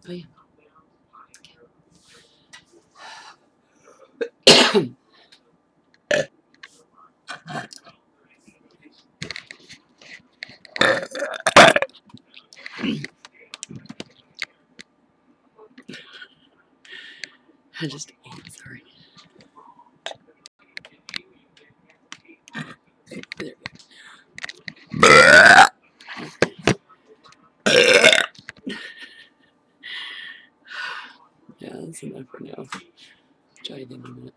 Oh yeah. I just ate, sorry. There we go. Yeah, that's enough for now. Try again in a minute.